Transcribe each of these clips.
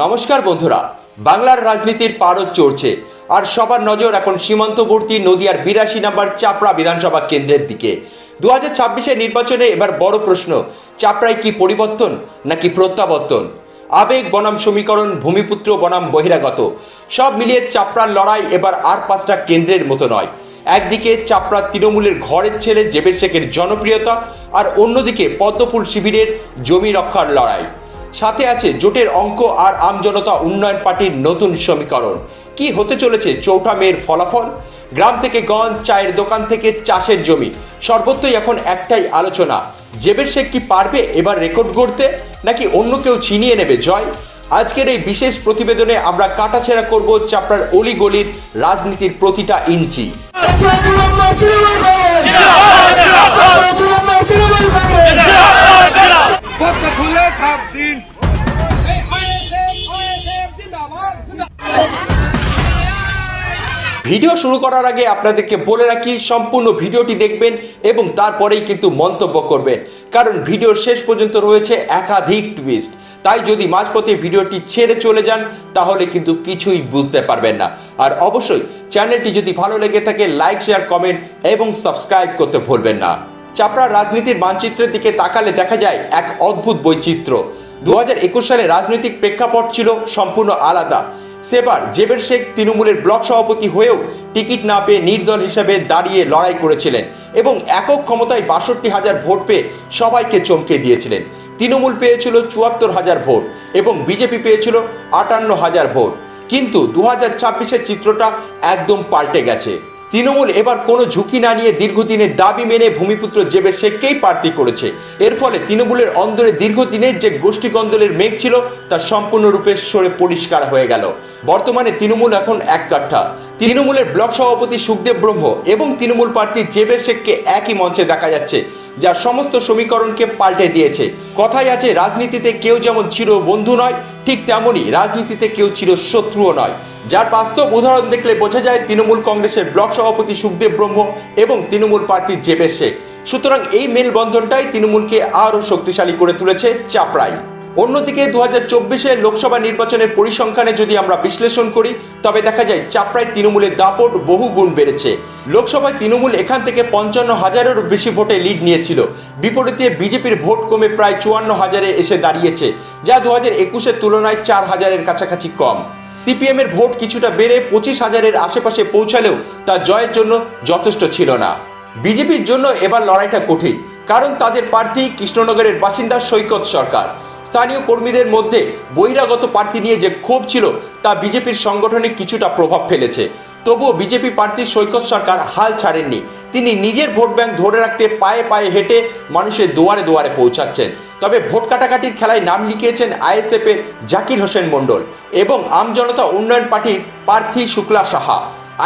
নমস্কার বন্ধুরা, বাংলার রাজনীতির পারদ চড়ছে আর সবার নজর এখন সীমান্তবর্তী নদিয়ার ৮২ নম্বর চাপড়া বিধানসভা কেন্দ্রের দিকে। 2026 নির্বাচনে এবার বড় প্রশ্ন, চাপড়ায় কি পরিবর্তন নাকি প্রত্যাবর্তন? আবেগ বনাম সমীকরণ, ভূমিপুত্র বনাম বহিরাগত, সব মিলিয়ে চাপড়ার লড়াই এবার আর 5টা কেন্দ্রের মতো নয়। একদিকে চাপড়া তৃণমূলের ঘরের ছেলে জেবের শেখের জনপ্রিয়তা, আর অন্যদিকে পদ্মফুল শিবিরের জমি রক্ষার লড়াই। সাথে আছে জোটের অঙ্ক আর আমজনতা উন্নয়ন পার্টির নতুন সমীকরণ। কি হতে চলেছে 4 মের ফলাফল? গ্রাম থেকে গঞ্জ, চায়ের দোকান থেকে চাষের জমি, সর্বত্রই এখন একটাই আলোচনা, জেবের শেখ কি পারবে এবার রেকর্ড গড়তে, নাকি অন্য কেউ ছিনিয়ে নেবে জয়? আজকের এই বিশেষ প্রতিবেদনে আমরা কাটাছেঁড়া করব চাপড়ার অলিগলির রাজনীতির প্রতিটা ইঞ্চি। ভিডিও শুরু করার আগে আপনাদেরকে বলে রাখি, সম্পূর্ণ ভিডিওটি দেখবেন এবং তারপরেই কিন্তু মন্তব্য করবেন, কারণ ভিডিওর শেষ পর্যন্ত রয়েছে একাধিক টুইস্ট। তাই যদি মাঝপথে ভিডিওটি ছেড়ে চলে যান তাহলে কিন্তু কিছুই বুঝতে পারবেন না। আর অবশ্যই চ্যানেলটি যদি ভালো লেগে থাকে লাইক, শেয়ার, কমেন্ট এবং সাবস্ক্রাইব করতে ভুলবেন না। চাপড়ার রাজনীতির মানচিত্রের দিকে তাকালে দেখা যায় এক অদ্ভুত বৈচিত্র্য। 2021 সালে রাজনৈতিক প্রেক্ষাপট ছিল সম্পূর্ণ আলাদা। সেবার জেবের শেখ তৃণমূলের ব্লক সভাপতি হয়েও টিকিট না পেয়ে নির্দল হিসেবে দাঁড়িয়ে লড়াই করেছিলেন এবং একক ক্ষমতায় ৬২,০০০ ভোট পেয়ে সবাইকে চমকে দিয়েছিলেন। তৃণমূল পেয়েছিল ৭৪,০০০ ভোট এবং বিজেপি পেয়েছিল ৫৮,০০০ ভোট। কিন্তু 2026-এর চিত্রটা একদম পাল্টে গেছে। তৃণমূল এবার কোনো ঝুঁকি না নিয়ে দীর্ঘদিনের দাবি মেনে ভূমিপুত্র জেবের শেখকেই প্রার্থী করেছে। এর ফলে তৃণমূলের অন্দরে দীর্ঘদিনের যে গোষ্ঠীকন্দলের মেঘ ছিল তা সম্পূর্ণরূপে সরে পরিষ্কার হয়ে গেল। বর্তমানে তৃণমূল এখন এক কাঠা। তৃণমূলের ব্লক সভাপতি সুখদেব ব্রহ্ম এবং তৃণমূল প্রার্থী জেবের শেখকে একই মঞ্চে দেখা যাচ্ছে, যা সমস্ত সমীকরণকে পাল্টে দিয়েছে। কথাই আছে, রাজনীতিতে কেউ যেমন চির বন্ধু নয়, ঠিক তেমনই রাজনীতিতে কেউ চির শত্রুও নয়। যার বাস্তব উদাহরণ দেখলে বোঝা যায় তৃণমূল কংগ্রেসের ব্লক সভাপতি সুখদেব ব্রহ্ম এবং তৃণমূল প্রার্থী জেবের শেখ। সুতরাং এই মেলবন্ধনটাই তৃণমূলকে আরও শক্তিশালী করে তুলেছে চাপড়ায়। অন্যদিকে 2024-এর লোকসভা নির্বাচনের পরিসংখ্যানে যদি আমরা বিশ্লেষণ করি তবে দেখা যায় চাপড়ায় তৃণমূলের দাপট বহু গুণ বেড়েছে। লোকসভায় তৃণমূল এখান থেকে 55,০০০-এরও বেশি ভোটে লিড নিয়েছিল। বিপরীতে বিজেপির ভোট কমে প্রায় 54,০০০-এ এসে দাঁড়িয়েছে, যা 2021-এর তুলনায় 4,০০০-এর কাছাকাছি কম। সিপিএম এর ভোট কিছুটা বেড়ে 25,০০০-এর আশেপাশে পৌঁছালেও তা জয়ের জন্য যথেষ্ট ছিল না। বিজেপির জন্য এবার লড়াইটা কঠিন, কারণ তাদের প্রার্থী কৃষ্ণনগরের বাসিন্দা সৈকত সরকার। স্থানীয় কর্মীদের মধ্যে বহিরাগত প্রার্থী নিয়ে যে ক্ষোভ ছিল তা বিজেপির সংগঠনে কিছুটা প্রভাব ফেলেছে। তবুও বিজেপি প্রার্থী সৈকত সরকার হাল ছাড়েননি। তিনি নিজের ভোট ব্যাংক ধরে রাখতে পায়ে পায়ে হেঁটে মানুষের দুয়ারে দুয়ারে পৌঁছাচ্ছেন। তবে ভোট কাটাকাটির খেলায় নাম লিখিয়েছেন আইএসএফ এর জাকির হোসেন মণ্ডল এবং আমজনতা উন্নয়ন পার্টির প্রার্থী শুক্লা সাহা।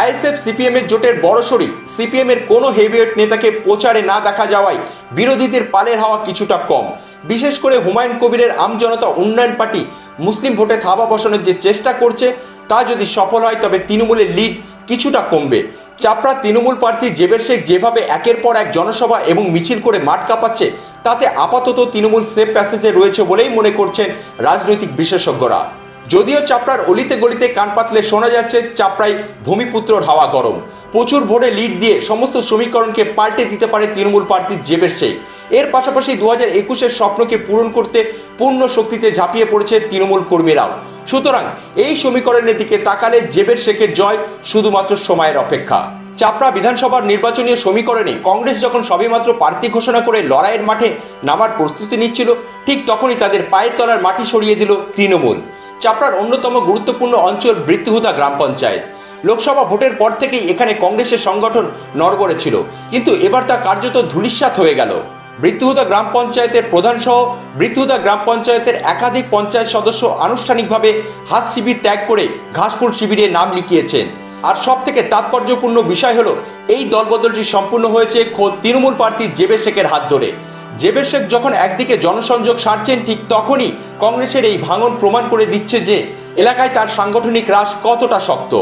আইএসএফ সিপিএম এর জোটের বড় শরিক সিপিএম এর কোনো হেভিওয়েট নেতাকে প্রচারে না দেখা যাওয়ায় বিরোধীদের পালের হাওয়া কিছুটা কম। বিশেষ করে হুমায়ুন কবিরের আমজনতা উন্নয়ন পার্টি মুসলিম ভোটে থাবা বসানোর যে চেষ্টা করছে তা যদি সফল হয় তবে তৃণমূলের লিড কিছুটা কমবে। চাপড়া তৃণমূল প্রার্থী জেবের শেখ যেভাবে একের পর এক জনসভা এবং মিছিল করে মাঠ কাঁপাচ্ছে তাতে আপাতত তৃণমূল সেফ প্যাসেজে রয়েছে বলেই মনে করছেন রাজনৈতিক বিশেষজ্ঞরা। যদিও চাপড়ার অলিতে গলিতে কান পাতলে শোনা যাচ্ছে চাপড়ায় ভূমিপুত্রর হাওয়া গরম। প্রচুর ভোটে লিড দিয়ে সমস্ত সমীকরণকে পাল্টে দিতে পারে তৃণমূল প্রার্থী জেবের শেখ। এর পাশাপাশি 2021-এর স্বপ্নকে পূরণ করতে পূর্ণ শক্তিতে ঝাঁপিয়ে পড়েছে তৃণমূল কর্মীরাও। সুতরাং এই সমীকরণের দিকে তাকালে জেবের শেখের জয় শুধুমাত্র সময়ের অপেক্ষা। চাপড়া বিধানসভার নির্বাচনীয় সমীকরণে কংগ্রেস যখন সবেমাত্র প্রার্থী ঘোষণা করে লড়াইয়ের মাঠে নামার প্রস্তুতি নিচ্ছিল, ঠিক তখনই তাদের পায়ের তলার মাটি সরিয়ে দিল তৃণমূল। চাপড়ার অন্যতম গুরুত্বপূর্ণ অঞ্চল বৃত্তিহুদা গ্রাম পঞ্চায়েত। লোকসভা ভোটের পর থেকেই এখানে কংগ্রেসের সংগঠন নড়বড়ে ছিল, কিন্তু এবার তা কার্যত ধূলিসাৎ হয়ে গেল। বৃত্তিহুদা গ্রাম পঞ্চায়েতের প্রধান সহ বৃত্তিহুদা গ্রাম পঞ্চায়েতের একাধিক পঞ্চায়েত সদস্য আনুষ্ঠানিকভাবে হাত শিবির ত্যাগ করে ঘাসফুল শিবিরে নাম লিখিয়েছেন। আর সব থেকে তাৎপর্যপূর্ণ বিষয় হলো এই দলবদলটি সম্পূর্ণ হয়েছে খোদ তৃণমূল প্রার্থী জেবের শেখের হাত ধরে। জেবের শেখ যখন একদিকে জনসংযোগ সারছেন, ঠিক তখনই কংগ্রেসের এই ভাঙন প্রমাণ করে দিচ্ছে যে এলাকায় তার সাংগঠনিক রাশ কতটা শক্ত।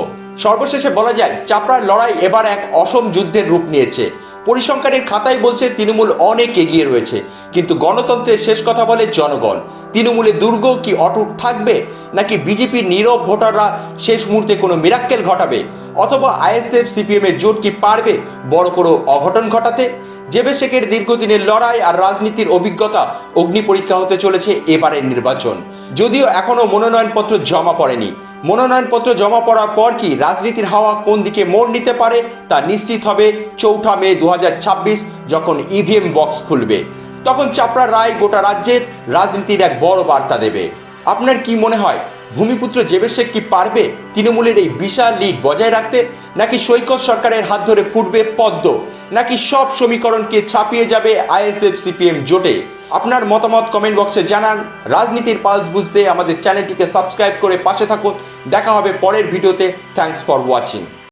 সর্বশেষে বলা যায় চাপড়ার লড়াই এবার এক অসম যুদ্ধের রূপ নিয়েছে। পরিসংখ্যানের খাতায় বলছে তৃণমূল অনেক এগিয়ে রয়েছে, কিন্তু গণতন্ত্রের শেষ কথা বলে জনগণ। তৃণমূলের দুর্গ কি অটুট থাকবে, নাকি বিজেপির নীরব ভোটাররা শেষ মুহূর্তে কোনো মিরাক্কেল ঘটাবে, অথবা আইএসএফ সিপিএম এর জোট কি পারবে বড় কোনো অঘটন ঘটাতে? জেবে শেখের দীর্ঘদিনের লড়াই আর রাজনীতির অভিজ্ঞতা অগ্নি পরীক্ষা হতে চলেছে এবারের নির্বাচন। যদিও এখনো মনোনয়নপত্র জমা পড়েনি, মনোনয়নপত্র জমা পড়ার পর কি রাজনীতির হাওয়া কোন দিকে মোড় নিতে পারে তা নিশ্চিত হবে 4 মে 2026 যখন ইভিএম বক্স খুলবে। তখন চাপড়া রায় গোটা রাজ্যের রাজনীতির এক বড় বার্তা দেবে। আপনার কি মনে হয়, ভূমিপুত্র জেবে শেখ কি পারবে তৃণমূলের এই বিশাল লিড বজায় রাখতে, নাকি সৈকত সরকারের হাত ধরে ফুটবে পদ্ম, নাকি সব সমীকরণকে ছাপিয়ে যাবে আইএসএফ সিপিএম জোটে? আপনার মতামত কমেন্ট বক্সে জানান। রাজনীতির পালস বুঝতে আমাদের চ্যানেলটিকে সাবস্ক্রাইব করে পাশে থাকুন। দেখা হবে পরের ভিডিওতে। Thanks for watching.